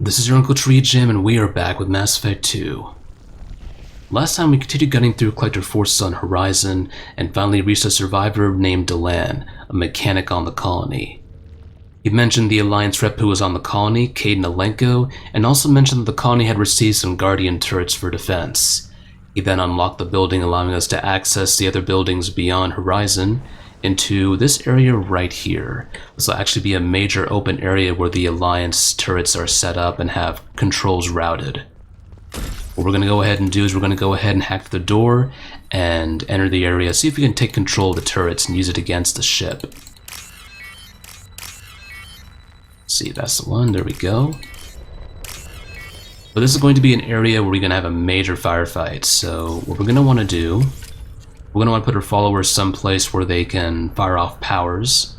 This is your Uncle TreeJam, and we are back with Mass Effect 2. Last time we continued gunning through collector forces on Horizon, and finally reached a survivor named Delan, a mechanic on the colony. He mentioned the Alliance rep who was on the colony, Cade Nalenko, and also mentioned that the colony had received some GARDIAN turrets for defense. He then unlocked the building, allowing us to access the other buildings beyond Horizon, into this area right here. This will actually be a major open area where the Alliance turrets are set up and have controls routed. What we're going to go ahead and do is we're going to go ahead and hack the door and enter the area, see if we can take control of the turrets and use it against the ship. See, that's the one, there we go. But this is going to be an area where we're going to have a major firefight, so what we're going to want to do, we're going to want to put our followers someplace where they can fire off powers,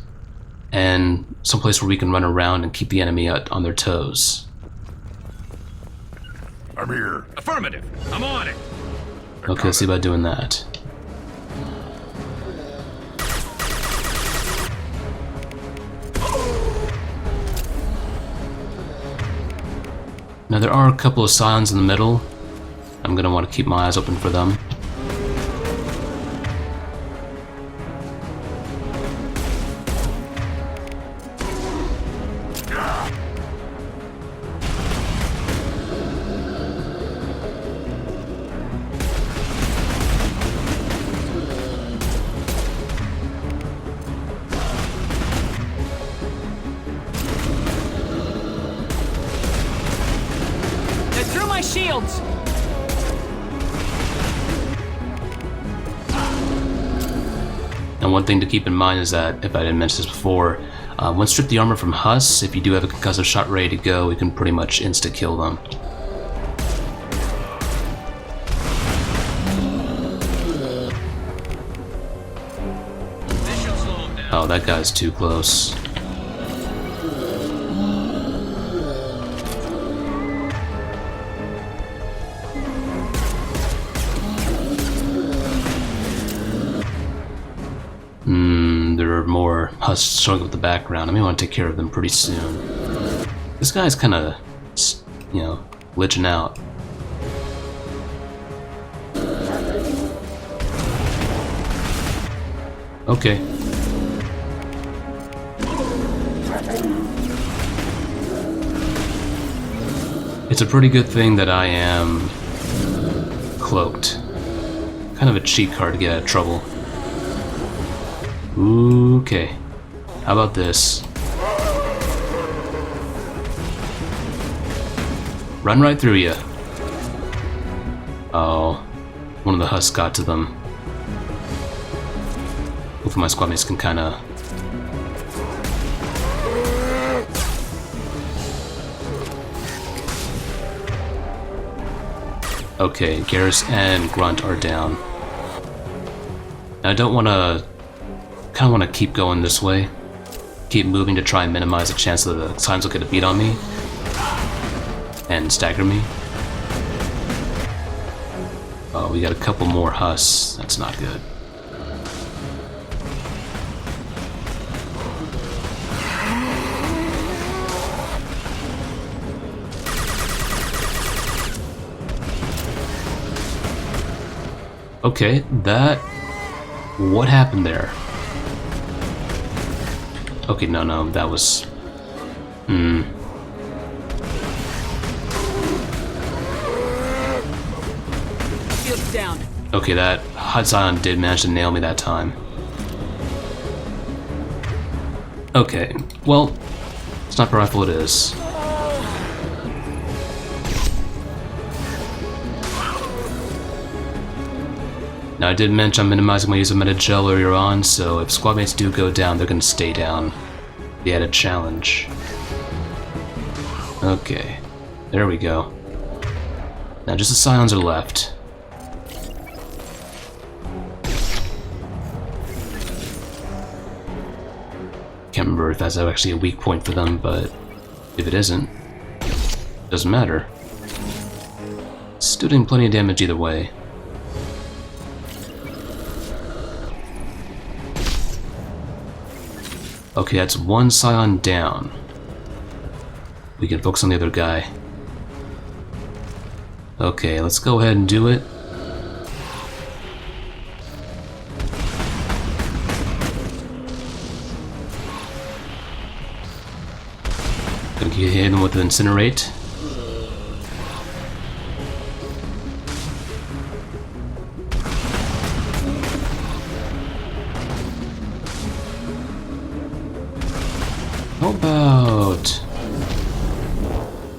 and someplace where we can run around and keep the enemy on their toes. I'm here. Affirmative. I'm on it. Okay, let's see about doing that. Now there are a couple of Scions in the middle. I'm going to want to keep my eyes open for them. Shields! And one thing to keep in mind is that, if I didn't mention this before, once strip the armor from Huss, if you do have a concussive shot ready to go, we can pretty much insta-kill them. Oh, that guy's too close. There are more Huss showing up in the background. I may want to take care of them pretty soon. This guy's kind of, you know, glitching out. Okay. It's a pretty good thing that I am cloaked. Kind of a cheat card to get out of trouble. Okay, how about this? Run right through you. Oh, one of the Huss got to them. Hopefully my squad mates can kinda... Okay, Garrus and Grunt are down. Now I don't wanna... kind of want to keep going this way, keep moving to try and minimize the chance that the Scions will get a beat on me and stagger me. Oh, we got a couple more Huss. That's not good. Okay, that... what happened there? Okay, no, that was... Shields down. Okay, that Hot Scion did manage to nail me that time. Okay, well, sniper rifle it is. Now I did mention I'm minimizing my use of meta-gel earlier on, so if squad mates do go down, they're gonna stay down. The added challenge. Okay, there we go. Now just the Scions are left. Can't remember if that's actually a weak point for them, but if it isn't, doesn't matter. Still doing plenty of damage either way. Okay, that's one Scion down. we can focus on the other guy. Okay, let's go ahead and do it. Gonna hit him with an incinerate. How about...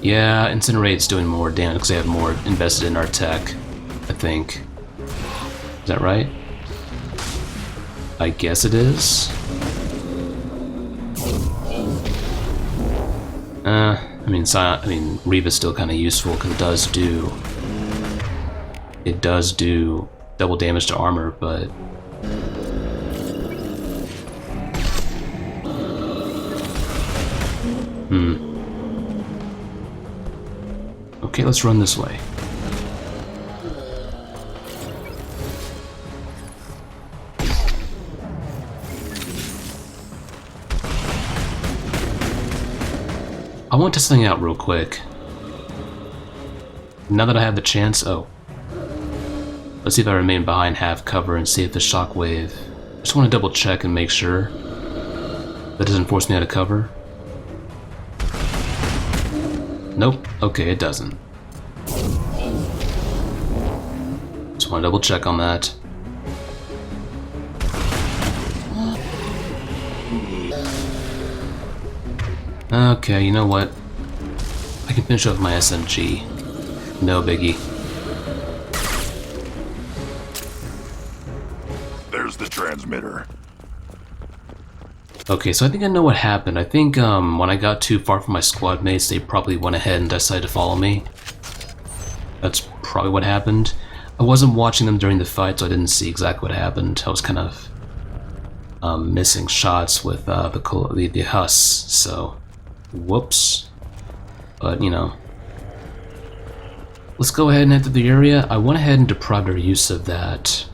Yeah, Incinerate's doing more damage because they have more invested in our tech, I think. Is that right? I guess it is. I mean, Reva's still kind of useful because it does do double damage to armor, but okay, let's run this way. I want to test something out real quick. Now that I have the chance, let's see if I remain behind half cover and see if the shockwave. I just want to double check and make sure that doesn't force me out of cover. Nope. Okay, it doesn't. Just want to double check on that. Okay, you know what? I can finish up my SMG. No biggie. There's the transmitter. Okay, so I think I know what happened. I think when I got too far from my squad mates, they probably went ahead and decided to follow me. That's probably what happened. I wasn't watching them during the fight, so I didn't see exactly what happened. I was kind of missing shots with the Huss, so whoops. But, you know. Let's go ahead and enter the area. I went ahead and deprived our use of that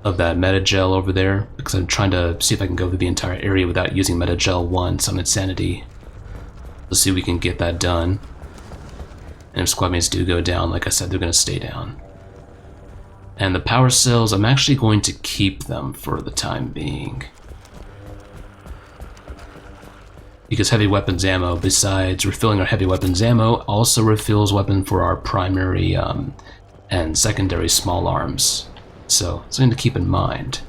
metagel over there because I'm trying to see if I can go through the entire area without using metagel once on Insanity. Let's see if we can get that done. And if squad mates do go down, like I said, they're going to stay down. And the power cells, I'm actually going to keep them for the time being. Because heavy weapons ammo, besides refilling our heavy weapons ammo, also refills weapon for our primary and secondary small arms. So, something to keep in mind.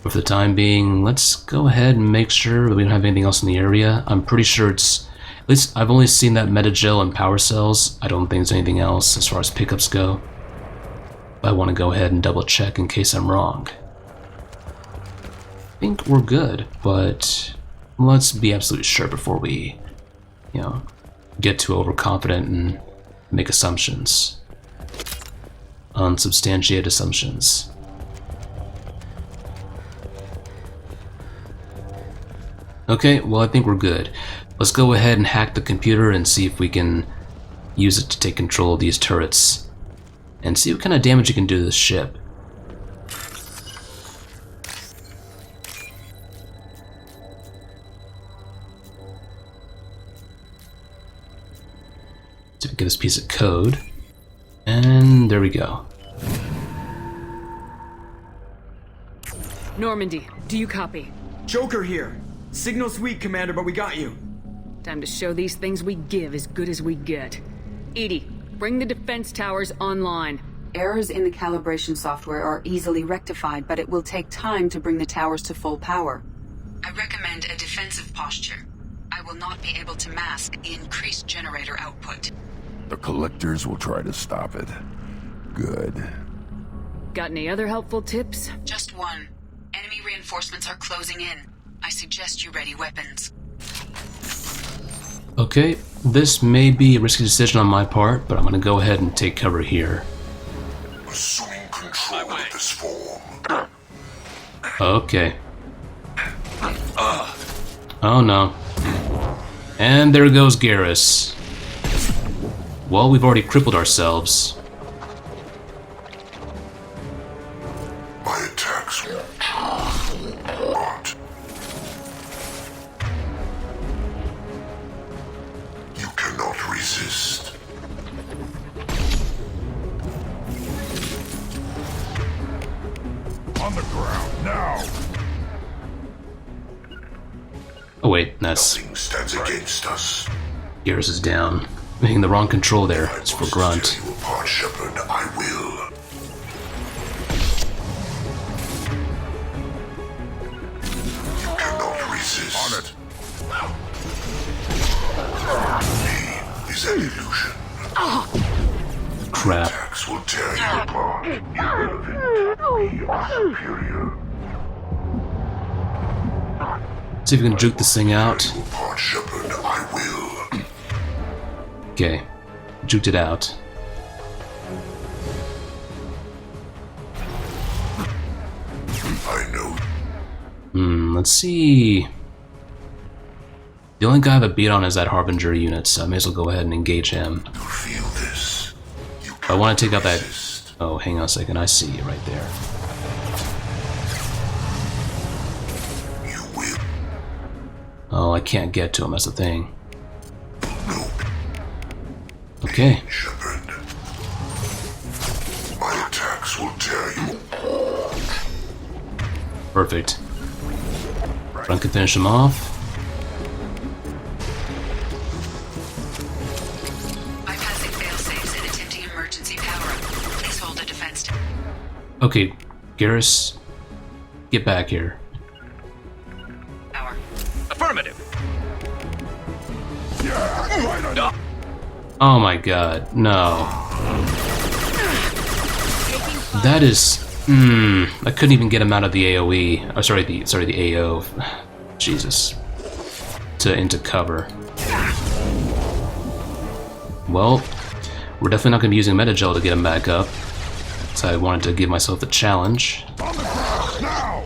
But for the time being, let's go ahead and make sure that we don't have anything else in the area. I'm pretty sure it's... At least I've only seen that metagel and power cells. I don't think there's anything else as far as pickups go. But I want to go ahead and double check in case I'm wrong. I think we're good, but let's be absolutely sure before we, you know, get too overconfident and make assumptions. Unsubstantiated assumptions. Okay, well I think we're good. Let's go ahead and hack the computer and see if we can use it to take control of these turrets. And see what kind of damage you can do to this ship. So we get this piece of code. And there we go. Normandy, do you copy? Joker here. Signal's weak, Commander, but we got you. Time to show these things we give as good as we get. Edie, bring the defense towers online. Errors in the calibration software are easily rectified, but it will take time to bring the towers to full power. I recommend a defensive posture. I will not be able to mask the increased generator output. The collectors will try to stop it. Good. Got any other helpful tips? Just one. Enemy reinforcements are closing in. I suggest you ready weapons. Okay, this may be a risky decision on my part, but I'm gonna go ahead and take cover here. Assuming control of this form. Okay. Oh no. And there goes Garrus. Well, we've already crippled ourselves. My attacks will not. resist. On the ground now. Oh wait, that's Nothing stands against us. Garrus is down. Making the wrong control there. It's for Grunt. Tear you apart, Shepard. I will. You cannot resist. On it. Pain is an illusion. Crap. Attacks will tear you apart. Irrelevant. We are superior. See if we can juke this thing out. Tear you apart, Shepard. I will. Okay. Juked it out. I know. Let's see. The only guy I have a beat on is that Harbinger unit, so I may as well go ahead and engage him. You feel this. You I want to take out that... resist. Oh, hang on a second. I see you right there. You will. Oh, I can't get to him. That's the thing. No. Okay. Shepard. My attacks will tear you. Perfect. Grunt can finish him off. Bypassing failsafes and attempting emergency power-up. Please hold a defense. Okay, Garrus, get back here. Power. Affirmative. Oh my god, no. That is... I couldn't even get him out of the AoE. Oh, sorry, the AO. Jesus. Into cover. Well, we're definitely not going to be using Metagel to get him back up. So I wanted to give myself the challenge. On the ground now.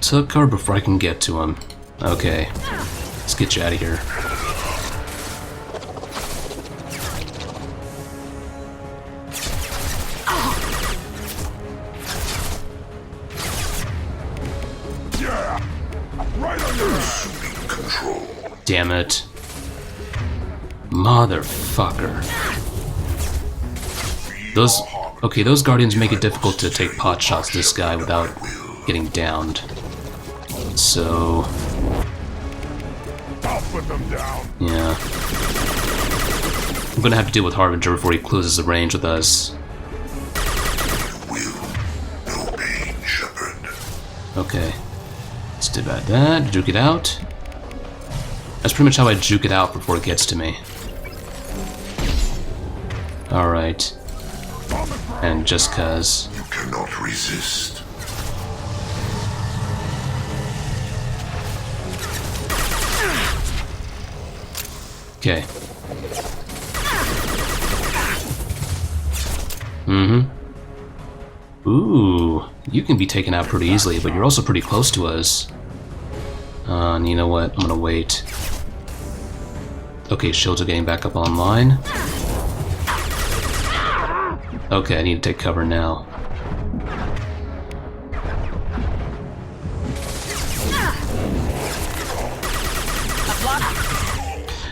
Took cover before I can get to him. Okay. Let's get you out of here. Yeah. Right on your assuming control. Damn it. Motherfucker. Those... Okay, those Guardians make it difficult to take pot shots this guy without getting downed. So... I'll put them down. yeah. I'm gonna have to deal with Harbinger before he closes the range with us. You will. No pain, Shepard. Okay. Let's do about that. Juke it out. That's pretty much how I juke it out before it gets to me. Alright. And just cause. You cannot resist. Okay. Ooh, you can be taken out pretty easily, but you're also pretty close to us. And you know what? I'm gonna wait. Okay, shields are getting back up online. Okay, I need to take cover now.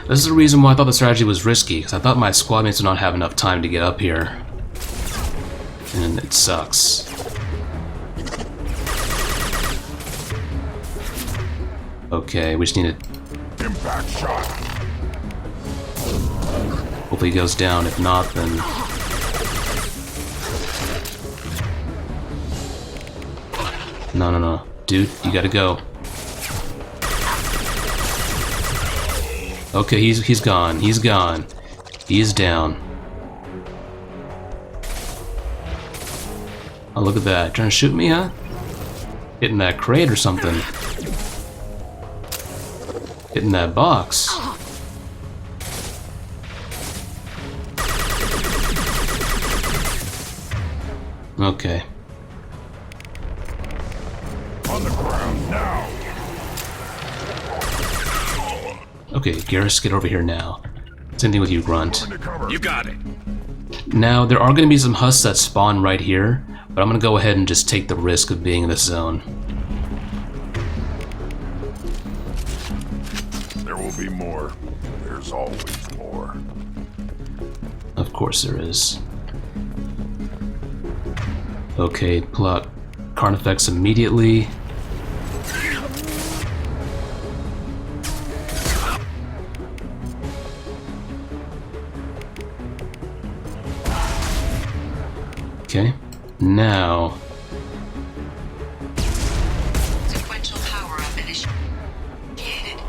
This is the reason why I thought the strategy was risky, because I thought my squad mates would not have enough time to get up here. And it sucks. Okay, we just need to... Impact shot. Hopefully he goes down. If not, then... No. Dude, you gotta go. Okay, he's gone. He's gone. He's down. Oh, look at that. Trying to shoot me, huh? Hitting that crate or something. Hitting that box. Okay. On the ground now. Okay, Garrus, get over here now. Same thing with you, Grunt. Into cover. You got it. Now, there are going to be some husks that spawn right here, but I'm going to go ahead and just take the risk of being in this zone. There will be more. There's always more. Of course there is. Okay, pull out Carnifex immediately. Okay, now... Sequential power-up initiated.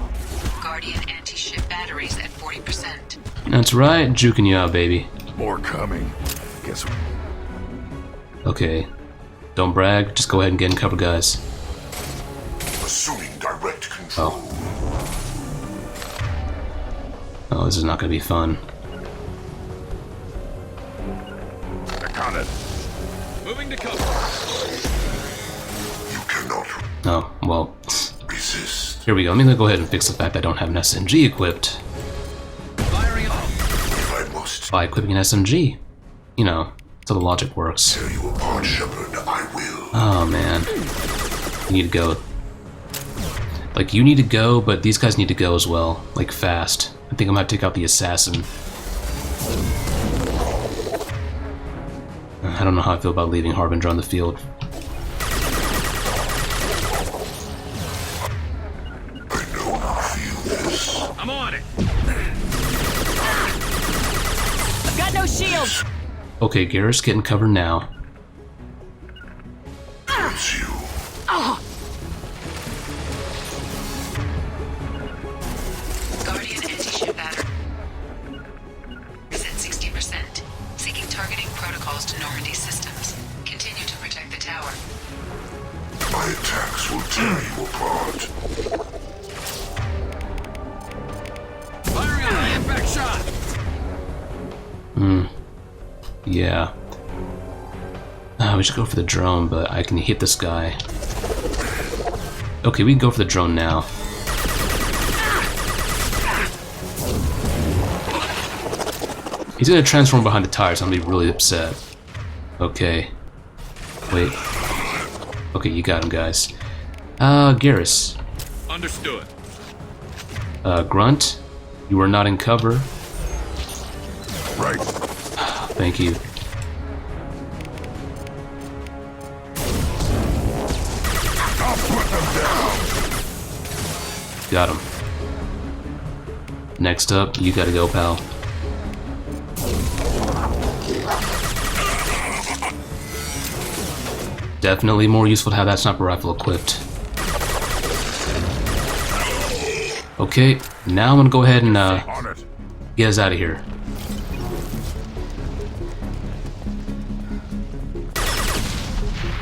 Guardian anti-ship batteries at 40%. That's right, juking you out, baby. More coming. Guess what? Okay, don't brag, just go ahead and get in cover, guys. Assuming direct control. Oh, this is not gonna be fun. I got it. Moving to cover. You cannot Oh, well, resist. here we go. Let me go ahead and fix the fact that I don't have an SMG equipped Firing off. If I must by equipping an SMG. You know, so the logic works. tear you apart, Shepard, I will. Oh, man. You need to go. Like, you need to go, but these guys need to go as well. Like, fast. I think I might take out the assassin. I don't know how I feel about leaving Harbinger on the field. I know how to feel this. I'm on it. I've got no shields! Okay, Garrus, get in cover now. It's you. Guardian anti-ship battery is at 60%. Seeking targeting protocols to Normandy systems. Continue to protect the tower. My attacks will tear you apart. Firing on the impact shot. Yeah. We should go for the drone, but I can hit this guy. Okay, we can go for the drone now. He's gonna transform behind the tires, I'm gonna be really upset. Okay. Wait. Okay, you got him, guys. Garrus. Understood. Grunt, you are not in cover. Right. Thank you. I'll put them down. Got him. Next up, you gotta go, pal. Definitely more useful to have that sniper rifle equipped. Okay, now I'm gonna go ahead and On it. get us out of here.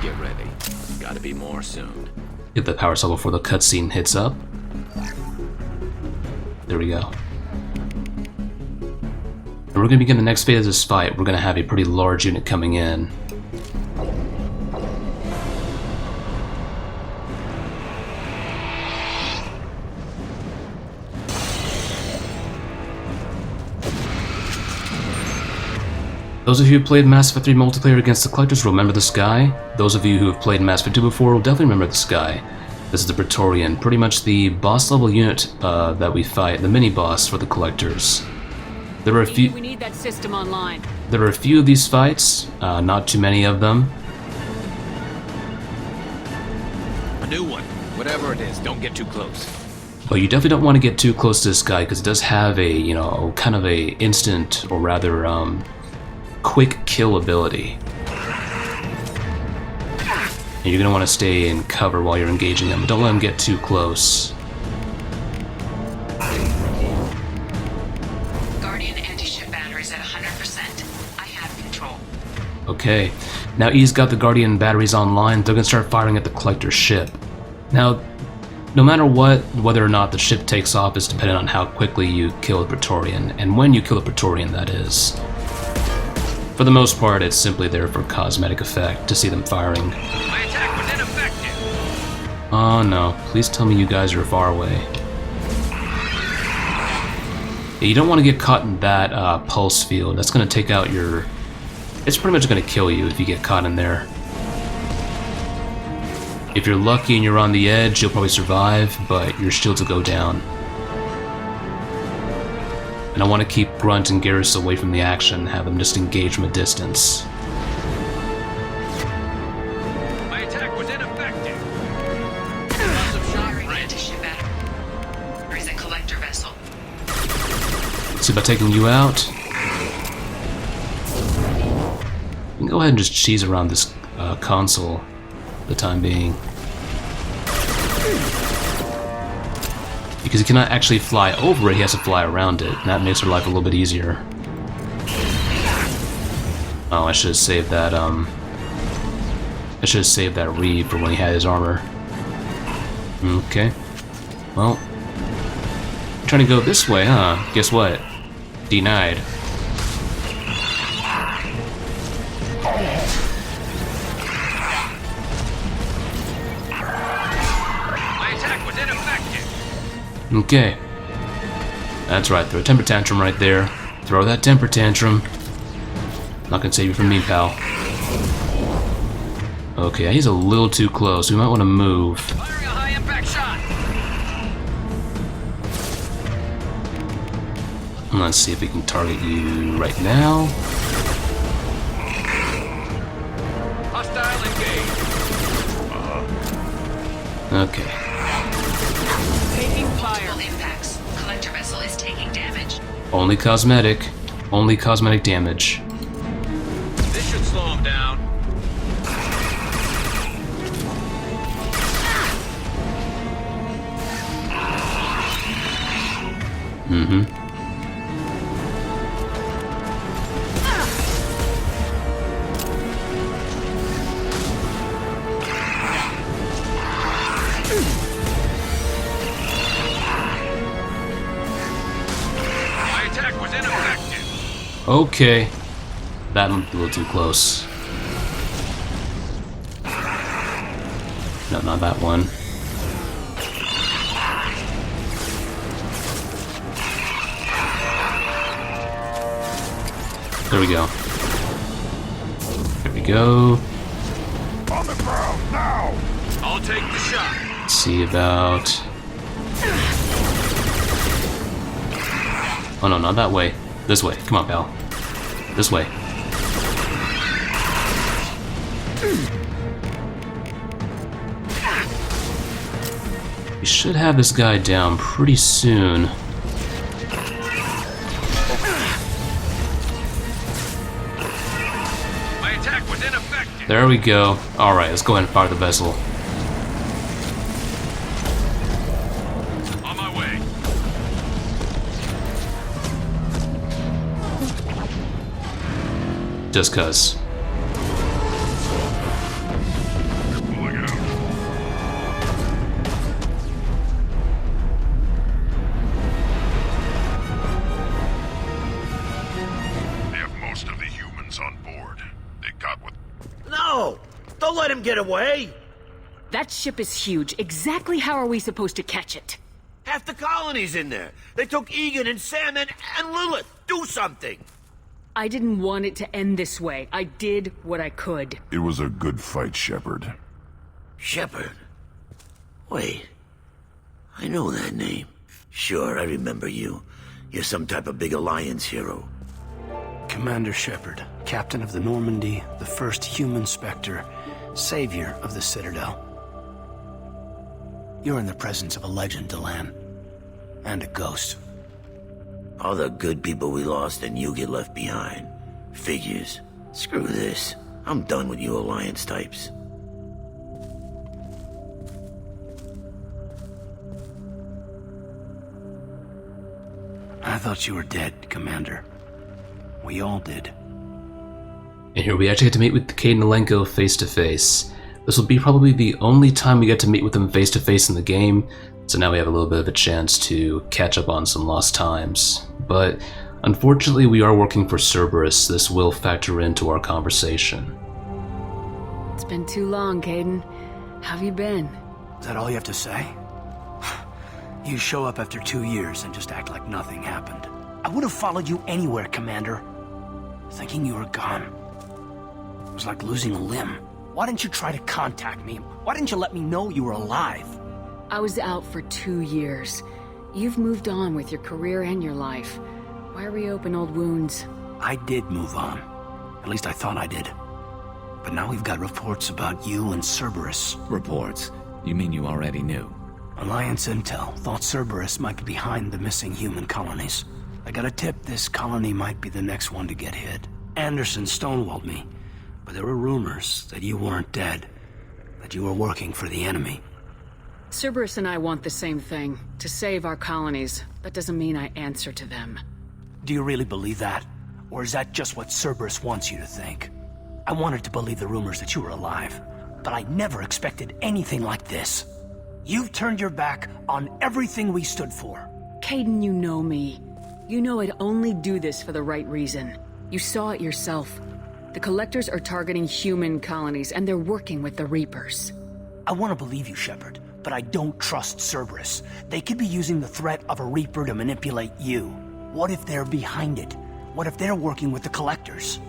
Get ready. Gotta be more soon. Get the power cell before the cutscene hits up. There we go. And we're gonna begin the next phase of this fight. We're gonna have a pretty large unit coming in. Those of you who played Mass Effect 3 multiplayer against the Collectors will remember this guy. Those of you who have played Mass Effect 2 before will definitely remember this guy. This is the Praetorian, pretty much the boss level unit that we fight, the mini boss for the Collectors. There are a few. We need that system online. There are a few of these fights, not too many of them. A new one. Whatever it is, don't get too close. But you definitely don't want to get too close to this guy because it does have a, you know, kind of a instant or rather quick kill ability. And you're going to want to stay in cover while you're engaging him. Don't let him get too close. Guardian anti-ship batteries at 100%. I have control. Okay, now E's got the Guardian batteries online. They're going to start firing at the Collector ship. Now, no matter what, whether or not the ship takes off is dependent on how quickly you kill the Praetorian, and when you kill the Praetorian, that is. For the most part, it's simply there for cosmetic effect, to see them firing. My attack was ineffective. Oh no, please tell me you guys are far away. Yeah, you don't want to get caught in that pulse field. That's going to take out your it's pretty much gonna kill you if you get caught in there. If you're lucky and you're on the edge, you'll probably survive, but your shields will go down. And I want to keep Grunt and Garrus away from the action, have them just engage from a distance. My attack was ineffective. Lots of shot range. There is a collector vessel. See about taking you out. You can go ahead and just cheese around this console for the time being. Because he cannot actually fly over it, he has to fly around it, and that makes her life a little bit easier. Oh, I should have saved that, I should have saved that Reeve for when he had his armor. Okay. Well, trying to go this way, huh? Guess what? Denied. My attack was ineffective. Okay. That's right, throw a temper tantrum right there. Throw that temper tantrum. Not gonna save you from me, pal. Okay, he's a little too close. We might want to move. Firing a high impact shot. Let's see if we can target you right now. Hostile engaged. Okay. Taking fire. Multiple impacts. Collector vessel is taking damage. Only cosmetic. Only cosmetic damage. This should slow him down. Mm-hmm. My attack was ineffective. Okay. That might be a little too close. No, not that one. There we go. There we go. On the ground now! I'll take the shot. Let's see about... Oh no, not that way. This way. Come on, pal. This way. We should have this guy down pretty soon. My attack was ineffective. There we go. Alright, let's go ahead and fire the vessel. On my way. Just cuz. Pulling out. They have most of the humans on board. They got what... No! Don't let him get away! That ship is huge. Exactly how are we supposed to catch it? Half the colony's in there. They took Egan and Sam and Lilith. Do something! I didn't want it to end this way. I did what I could. It was a good fight, Shepard. Shepard? Wait. I know that name. Sure, I remember you. You're some type of big Alliance hero. Commander Shepard, captain of the Normandy, the first human Spectre, savior of the Citadel. You're in the presence of a legend, Delan. And a ghost. All the good people we lost and you get left behind. Figures. Screw this. I'm done with you Alliance types. I thought you were dead, Commander. We all did. And here we actually get to meet with Caden Alenko face to face. This will be probably the only time we get to meet with him face to face in the game, so now we have a little bit of a chance to catch up on some lost times. But unfortunately, we are working for Cerberus. This will factor into our conversation. It's been too long, Caden. How have you been? Is that all you have to say? You show up after 2 years and just act like nothing happened. I would have followed you anywhere, Commander. Thinking you were gone. It was like losing a limb. Why didn't you try to contact me? Why didn't you let me know you were alive? I was out for 2 years. You've moved on with your career and your life. Why reopen old wounds? I did move on. At least I thought I did. But now we've got reports about you and Cerberus. Reports? You mean you already knew? Alliance intel thought Cerberus might be behind the missing human colonies. I got a tip this colony might be the next one to get hit. Anderson stonewalled me, but there were rumors that you weren't dead, that you were working for the enemy. Cerberus and I want the same thing, to save our colonies. That doesn't mean I answer to them. Do you really believe that? Or is that just what Cerberus wants you to think? I wanted to believe the rumors that you were alive, but I never expected anything like this. You've turned your back on everything we stood for. Caden, you know me. You know I'd only do this for the right reason. You saw it yourself. The Collectors are targeting human colonies, and they're working with the Reapers. I want to believe you, Shepard, but I don't trust Cerberus. They could be using the threat of a Reaper to manipulate you. What if they're behind it? What if they're working with the Collectors?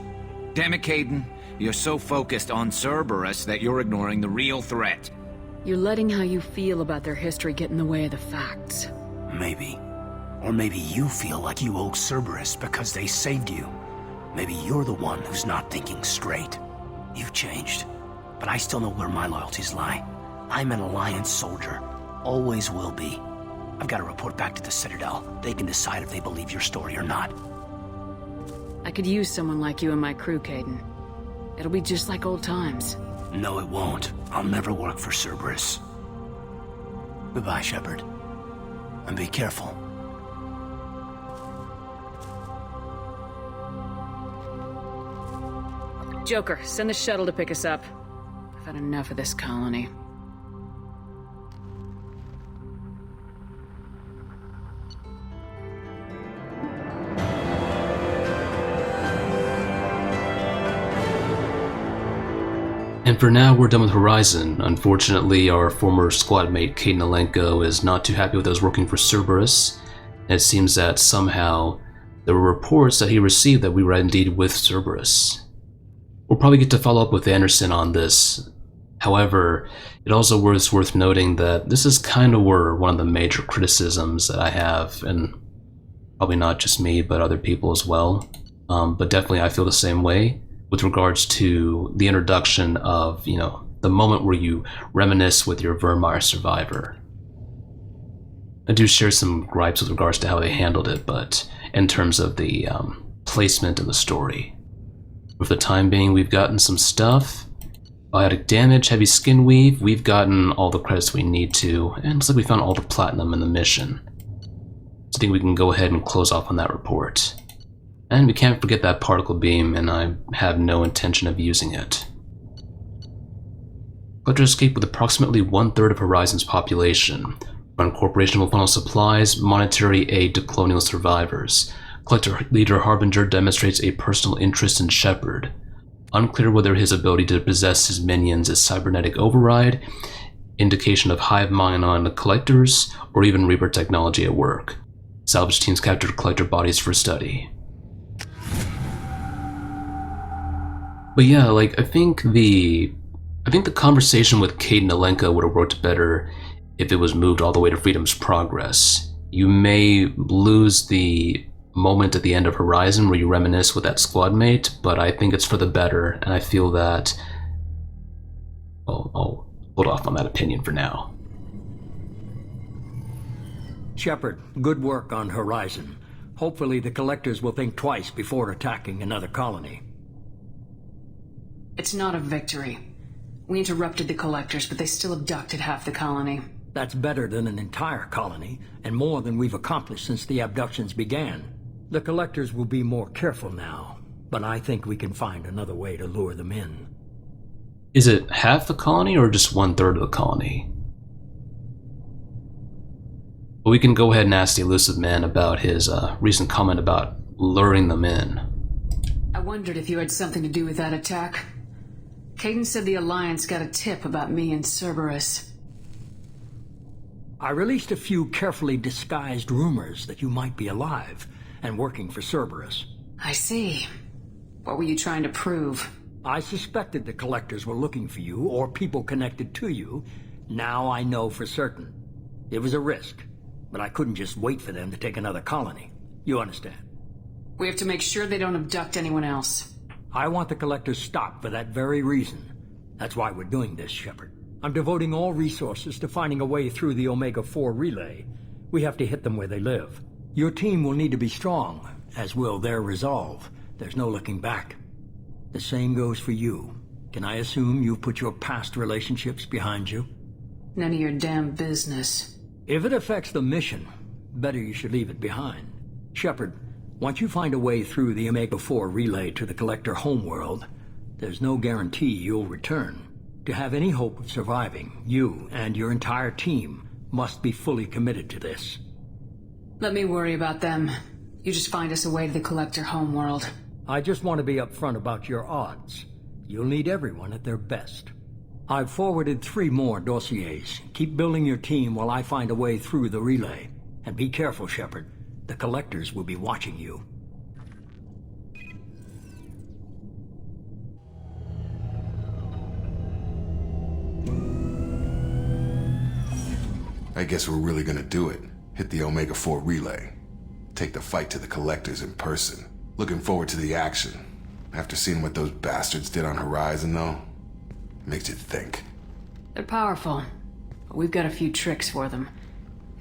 Damn it, Caden. You're so focused on Cerberus that you're ignoring the real threat. You're letting how you feel about their history get in the way of the facts. Maybe. Or maybe you feel like you owe Cerberus because they saved you. Maybe you're the one who's not thinking straight. You've changed, but I still know where my loyalties lie. I'm an Alliance soldier. Always will be. I've got to report back to the Citadel. They can decide if they believe your story or not. I could use someone like you in my crew, Caden. It'll be just like old times. No, it won't. I'll never work for Cerberus. Goodbye, Shepard. And be careful. Joker, send the shuttle to pick us up. I've had enough of this colony. And for now, we're done with Horizon. Unfortunately, our former squad mate Caden Alenko is not too happy with us working for Cerberus. And it seems that somehow there were reports that he received that we were indeed with Cerberus. We'll probably get to follow up with Anderson on this. However, it also is worth noting that this is kind of where one of the major criticisms that I have, and probably not just me, but other people as well. But definitely I feel the same way with regards to the introduction of, the moment where you reminisce with your Vermeer survivor. I do share some gripes with regards to how they handled it, but in terms of the placement in the story. For the time being, we've gotten some stuff. Biotic damage, heavy skin weave, we've gotten all the credits we need to, and it looks like we found all the platinum in the mission. So I think we can go ahead and close off on that report. And we can't forget that particle beam, and I have no intention of using it. Collector escaped with approximately 1/3 of Horizon's population. Run Corporation will funnel supplies, monetary aid to colonial survivors. Collector leader Harbinger demonstrates a personal interest in Shepard. Unclear whether his ability to possess his minions is cybernetic override, indication of hive mind on the Collectors, or even Reaper technology at work. Salvage teams captured Collector bodies for study. But yeah, I think the conversation with Caden Alenko would have worked better if it was moved all the way to Freedom's Progress. You may lose the moment at the end of Horizon where you reminisce with that squad mate, but I think it's for the better, and I feel that I'll hold off on that opinion for now. Shepard, good work on Horizon. Hopefully the Collectors will think twice before attacking another colony. It's not a victory. We interrupted the Collectors, but they still abducted half the colony. That's better than an entire colony, and more than we've accomplished since the abductions began. The Collectors will be more careful now, but I think we can find another way to lure them in. Is it half the colony or just 1/3 of the colony? Well, we can go ahead and ask the Elusive Man about his recent comment about luring them in. I wondered if you had something to do with that attack. Caden said the Alliance got a tip about me and Cerberus. I released a few carefully disguised rumors that you might be alive and working for Cerberus. I see. What were you trying to prove? I suspected the Collectors were looking for you, or people connected to you. Now I know for certain. It was a risk, but I couldn't just wait for them to take another colony. You understand? We have to make sure they don't abduct anyone else. I want the Collectors stopped for that very reason. That's why we're doing this, Shepard. I'm devoting all resources to finding a way through the Omega-4 relay. We have to hit them where they live. Your team will need to be strong, as will their resolve. There's no looking back. The same goes for you. Can I assume you've put your past relationships behind you? None of your damn business. If it affects the mission, better you should leave it behind. Shepard, once you find a way through the Omega-4 relay to the Collector homeworld, there's no guarantee you'll return. To have any hope of surviving, you and your entire team must be fully committed to this. Let me worry about them. You just find us a way to the Collector homeworld. I just want to be upfront about your odds. You'll need everyone at their best. I've forwarded 3 more dossiers. Keep building your team while I find a way through the relay. And be careful, Shepard. The Collectors will be watching you. I guess we're really gonna do it. Hit the Omega-4 relay. Take the fight to the Collectors in person. Looking forward to the action. After seeing what those bastards did on Horizon, though, makes you think. They're powerful, but we've got a few tricks for them.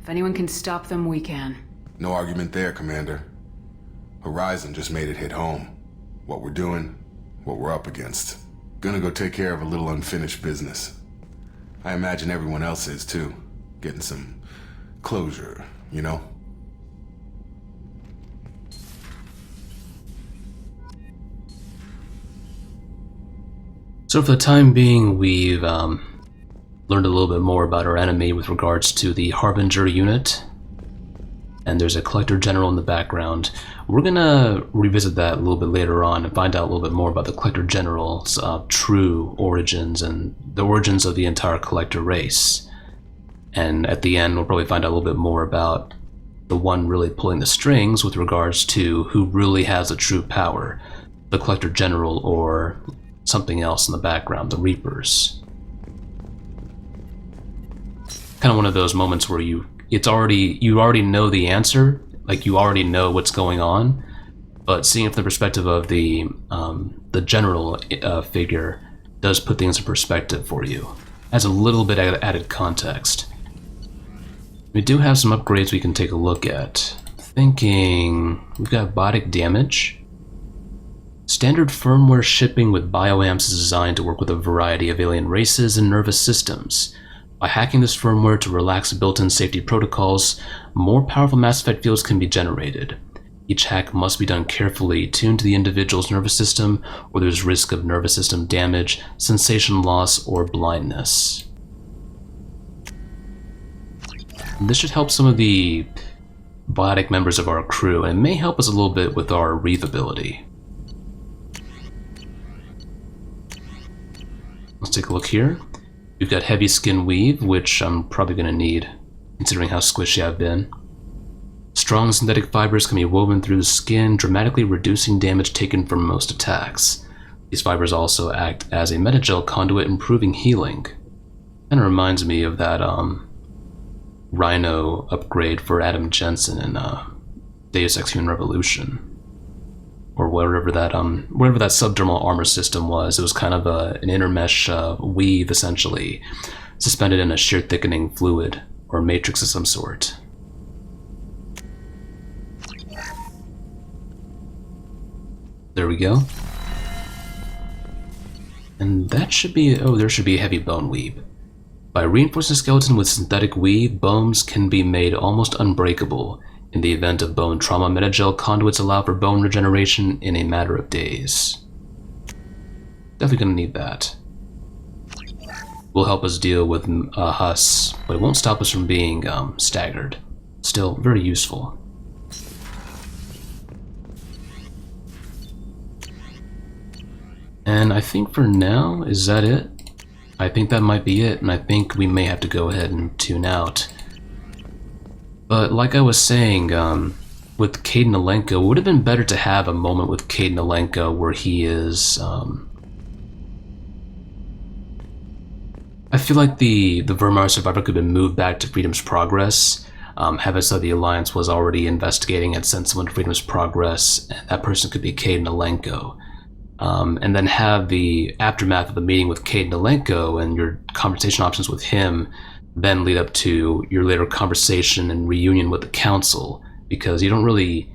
If anyone can stop them, we can. No argument there, Commander. Horizon just made it hit home. What we're doing, what we're up against. Gonna go take care of a little unfinished business. I imagine everyone else is, too. Getting some closure, you know? So for the time being, we've learned a little bit more about our enemy with regards to the Harbinger unit. And there's a Collector General in the background. We're gonna revisit that a little bit later on and find out a little bit more about the Collector General's true origins and the origins of the entire Collector race. And at the end, we'll probably find out a little bit more about the one really pulling the strings with regards to who really has the true power, the Collector General or something else in the background, the Reapers. Kind of one of those moments where you already know the answer, like you already know what's going on, but seeing it from the perspective of the general figure does put things in perspective for you. Adds a little bit of added context. We do have some upgrades we can take a look at. Thinking we've got biotic damage. Standard firmware shipping with bioamps is designed to work with a variety of alien races and nervous systems. By hacking this firmware to relax built-in safety protocols, more powerful Mass Effect fields can be generated. Each hack must be done carefully, tuned to the individual's nervous system, or there's risk of nervous system damage, sensation loss, or blindness. This should help some of the biotic members of our crew, and it may help us a little bit with our Reeve ability. Let's take a look here. We've got heavy skin weave, which I'm probably going to need, considering how squishy I've been. Strong synthetic fibers can be woven through the skin, dramatically reducing damage taken from most attacks. These fibers also act as a metagel conduit, improving healing. Kind of reminds me of that Rhino upgrade for Adam Jensen in Deus Ex Human Revolution, or whatever that subdermal armor system was. It was kind of an intermesh weave, essentially, suspended in a shear thickening fluid or matrix of some sort. There we go. And that should be, oh, there should be a heavy bone weave. By reinforcing the skeleton with synthetic weave, bones can be made almost unbreakable. In the event of bone trauma, metagel conduits allow for bone regeneration in a matter of days. Definitely gonna need that. Will help us deal with Huss, but it won't stop us from being staggered. Still very useful. And I think for now, is that it? I think that might be it, and I think we may have to go ahead and tune out. But like I was saying, with Caden Alenko, it would have been better to have a moment with Caden Alenko where he is I feel like the Vermeer survivor could have been moved back to Freedom's Progress. Have it so the Alliance was already investigating and sent someone to Freedom's Progress, and that person could be Cade Nalenko. And then have the aftermath of the meeting with Cade Nalenko and your conversation options with him then lead up to your later conversation and reunion with the Council, because you don't really...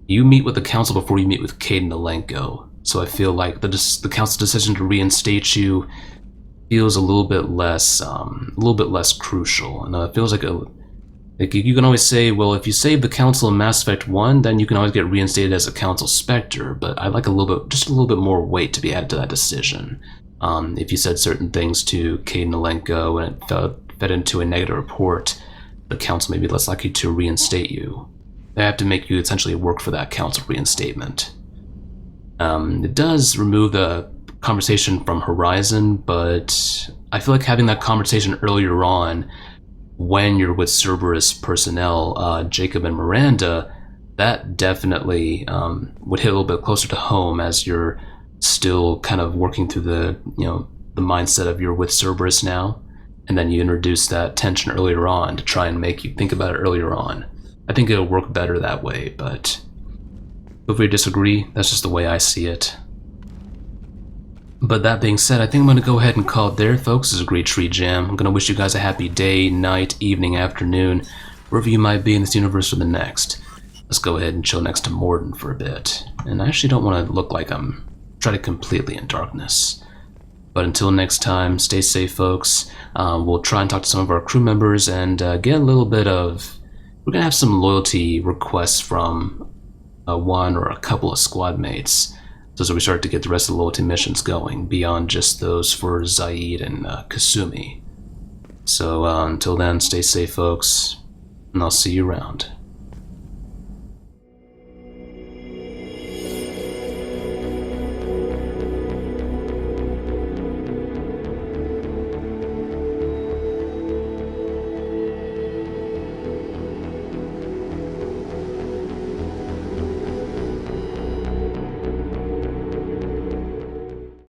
You meet with the Council before you meet with Cade Nalenko. So I feel like the Council's decision to reinstate you feels a little bit less crucial. And it feels like you can always say, well, if you save the Council in Mass Effect 1, then you can always get reinstated as a Council Spectre, but I'd like just a little bit more weight to be added to that decision. If you said certain things to Cade Nalenko and it fed into a negative report, the Council may be less likely to reinstate you. They have to make you essentially work for that Council reinstatement. It does remove the conversation from Horizon, but I feel like having that conversation earlier on when you're with Cerberus personnel, Jacob and Miranda, that definitely would hit a little bit closer to home, as you're still kind of working through the mindset of you're with Cerberus now, and then you introduce that tension earlier on to try and make you think about it earlier on. I think it'll work better that way, but if we disagree, that's just the way I see it. But that being said, I think I'm going to go ahead and call it there, folks. This is GreatTreeJam. I'm going to wish you guys a happy day, night, evening, afternoon, wherever you might be in this universe or the next. Let's go ahead and chill next to Morden for a bit. And I actually don't want to look like I'm treading completely in darkness. But until next time, stay safe, folks. We'll try and talk to some of our crew members and get a little bit of... We're going to have some loyalty requests from one or a couple of squad mates. So as we start to get the rest of the loyalty missions going, beyond just those for Zaid and Kasumi. So until then, stay safe, folks, and I'll see you around.